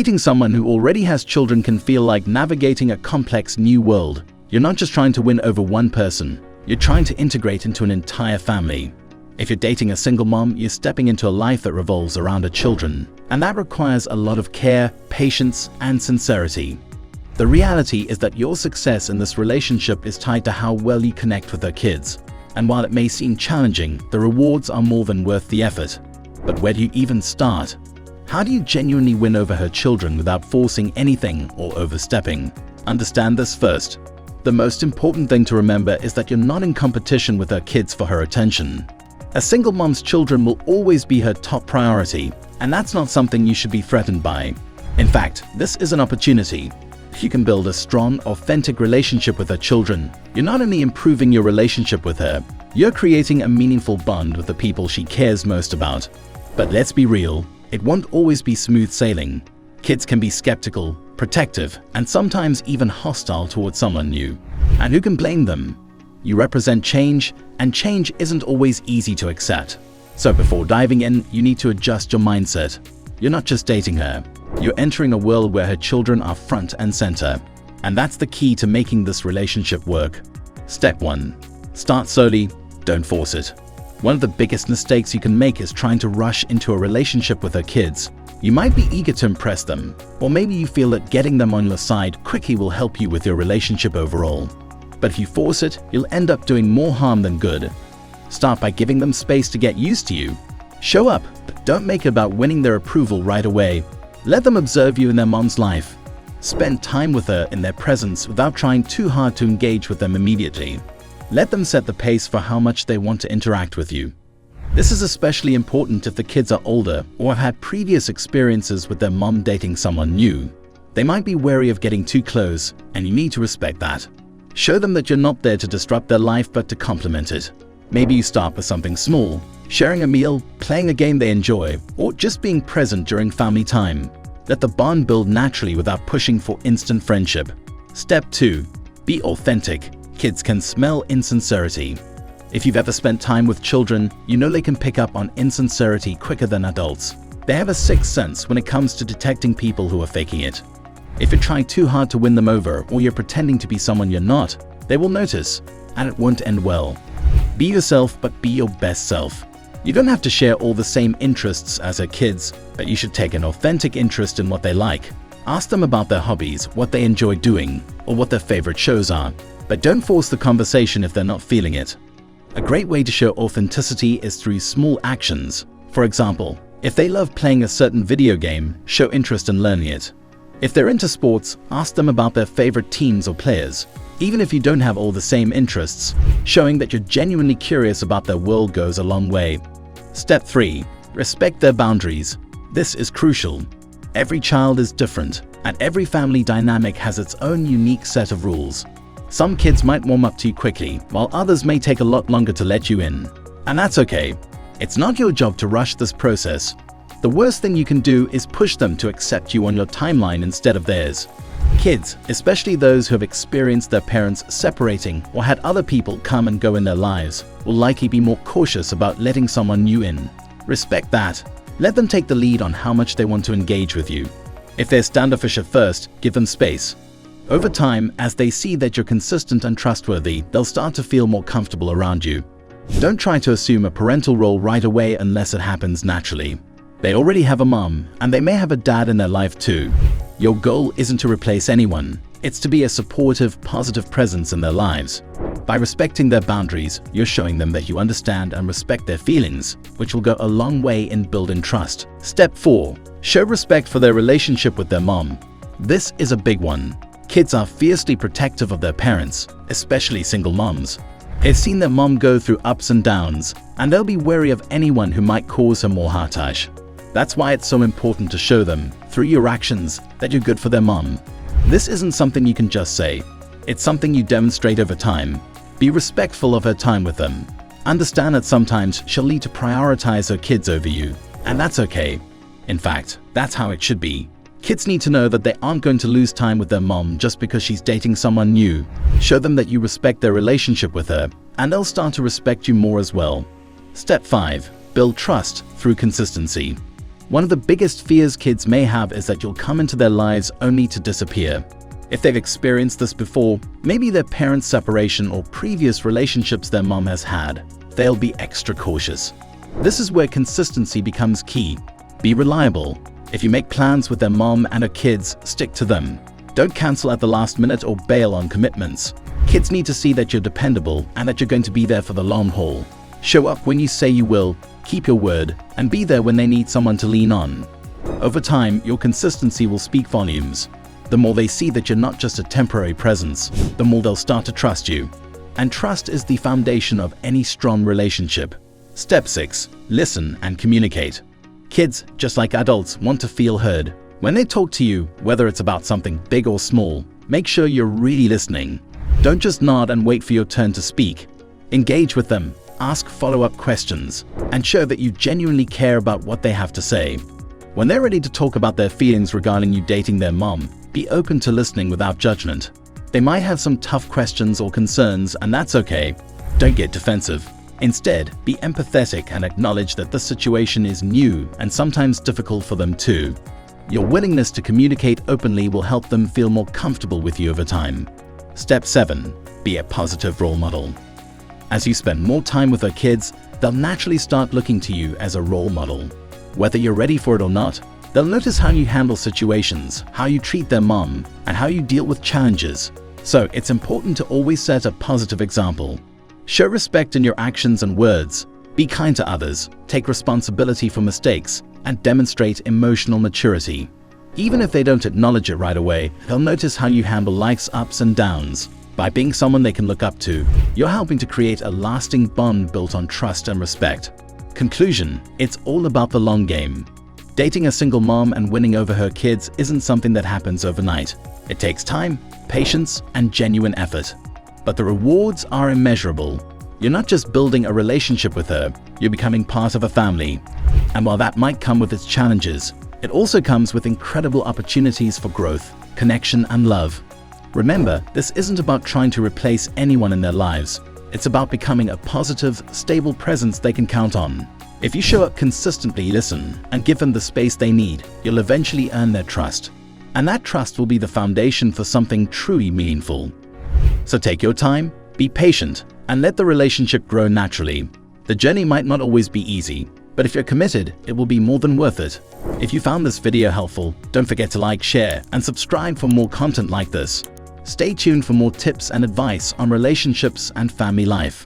Dating someone who already has children can feel like navigating a complex new world. You're not just trying to win over one person, you're trying to integrate into an entire family. If you're dating a single mom, you're stepping into a life that revolves around her children, and that requires a lot of care, patience, and sincerity. The reality is that your success in this relationship is tied to how well you connect with her kids. And while it may seem challenging, the rewards are more than worth the effort. But where do you even start? How do you genuinely win over her children without forcing anything or overstepping? Understand this first. The most important thing to remember is that you're not in competition with her kids for her attention. A single mom's children will always be her top priority, and that's not something you should be threatened by. In fact, this is an opportunity. If you can build a strong, authentic relationship with her children, you're not only improving your relationship with her, you're creating a meaningful bond with the people she cares most about. But let's be real, it won't always be smooth sailing. Kids can be skeptical, protective, and sometimes even hostile towards someone new. And who can blame them? You represent change, and change isn't always easy to accept. So before diving in, you need to adjust your mindset. You're not just dating her, you're entering a world where her children are front and center. And that's the key to making this relationship work. Step 1. Start slowly, don't force it. One of the biggest mistakes you can make is trying to rush into a relationship with her kids. You might be eager to impress them, or maybe you feel that getting them on your side quickly will help you with your relationship overall. But if you force it, you'll end up doing more harm than good. Start by giving them space to get used to you. Show up, but don't make it about winning their approval right away. Let them observe you in their mom's life. Spend time with her in their presence without trying too hard to engage with them immediately. Let them set the pace for how much they want to interact with you. This is especially important if the kids are older or have had previous experiences with their mom dating someone new. They might be wary of getting too close, and you need to respect that. Show them that you're not there to disrupt their life but to complement it. Maybe you start with something small, sharing a meal, playing a game they enjoy, or just being present during family time. Let the bond build naturally without pushing for instant friendship. Step 2. Be authentic. Kids can smell insincerity. If you've ever spent time with children, you know they can pick up on insincerity quicker than adults. They have a sixth sense when it comes to detecting people who are faking it. If you're trying too hard to win them over or you're pretending to be someone you're not, they will notice, and it won't end well. Be yourself, but be your best self. You don't have to share all the same interests as her kids, but you should take an authentic interest in what they like. Ask them about their hobbies, what they enjoy doing, or what their favorite shows are. But don't force the conversation if they're not feeling it. A great way to show authenticity is through small actions. For example, if they love playing a certain video game, show interest in learning it. If they're into sports, ask them about their favorite teams or players. Even if you don't have all the same interests, showing that you're genuinely curious about their world goes a long way. Step 3. Respect their boundaries. This is crucial. Every child is different, and every family dynamic has its own unique set of rules. Some kids might warm up to you quickly, while others may take a lot longer to let you in. And that's okay. It's not your job to rush this process. The worst thing you can do is push them to accept you on your timeline instead of theirs. Kids, especially those who have experienced their parents separating or had other people come and go in their lives, will likely be more cautious about letting someone new in. Respect that. Let them take the lead on how much they want to engage with you. If they're standoffish at first, give them space. Over time, as they see that you're consistent and trustworthy, they'll start to feel more comfortable around you. Don't try to assume a parental role right away unless it happens naturally. They already have a mom, and they may have a dad in their life too. Your goal isn't to replace anyone. It's to be a supportive, positive presence in their lives. By respecting their boundaries, you're showing them that you understand and respect their feelings, which will go a long way in building trust. Step 4. Show respect for their relationship with their mom. This is a big one. Kids are fiercely protective of their parents, especially single moms. They've seen their mom go through ups and downs, and they'll be wary of anyone who might cause her more heartache. That's why it's so important to show them, through your actions, that you're good for their mom. This isn't something you can just say. It's something you demonstrate over time. Be respectful of her time with them. Understand that sometimes she'll need to prioritize her kids over you, and that's okay. In fact, that's how it should be. Kids need to know that they aren't going to lose time with their mom just because she's dating someone new. Show them that you respect their relationship with her, and they'll start to respect you more as well. Step 5. Build trust through consistency. One of the biggest fears kids may have is that you'll come into their lives only to disappear. If they've experienced this before, maybe their parents' separation or previous relationships their mom has had, they'll be extra cautious. This is where consistency becomes key. Be reliable. If you make plans with their mom and her kids, stick to them. Don't cancel at the last minute or bail on commitments. Kids need to see that you're dependable and that you're going to be there for the long haul. Show up when you say you will, keep your word, and be there when they need someone to lean on. Over time, your consistency will speak volumes. The more they see that you're not just a temporary presence, the more they'll start to trust you. And trust is the foundation of any strong relationship. Step 6. Listen and communicate. Kids, just like adults, want to feel heard. When they talk to you, whether it's about something big or small, make sure you're really listening. Don't just nod and wait for your turn to speak. Engage with them, ask follow-up questions, and show that you genuinely care about what they have to say. When they're ready to talk about their feelings regarding you dating their mom, be open to listening without judgment. They might have some tough questions or concerns, and that's okay. Don't get defensive. Instead, be empathetic and acknowledge that this situation is new and sometimes difficult for them too. Your willingness to communicate openly will help them feel more comfortable with you over time. Step 7. Be a positive role model. As you spend more time with their kids, they'll naturally start looking to you as a role model. Whether you're ready for it or not, they'll notice how you handle situations, how you treat their mom, and how you deal with challenges. So it's important to always set a positive example. Show respect in your actions and words. Be kind to others, take responsibility for mistakes, and demonstrate emotional maturity. Even if they don't acknowledge it right away, they'll notice how you handle life's ups and downs. By being someone they can look up to, you're helping to create a lasting bond built on trust and respect. Conclusion: it's all about the long game. Dating a single mom and winning over her kids isn't something that happens overnight. It takes time, patience, and genuine effort. But the rewards are immeasurable. You're not just building a relationship with her, you're becoming part of a family. And while that might come with its challenges, it also comes with incredible opportunities for growth, connection, and love. Remember, this isn't about trying to replace anyone in their lives. It's about becoming a positive, stable presence they can count on. If you show up consistently, listen, and give them the space they need, you'll eventually earn their trust. And that trust will be the foundation for something truly meaningful. So take your time, be patient, and let the relationship grow naturally. The journey might not always be easy, but if you're committed, it will be more than worth it. If you found this video helpful, don't forget to like, share, and subscribe for more content like this. Stay tuned for more tips and advice on relationships and family life.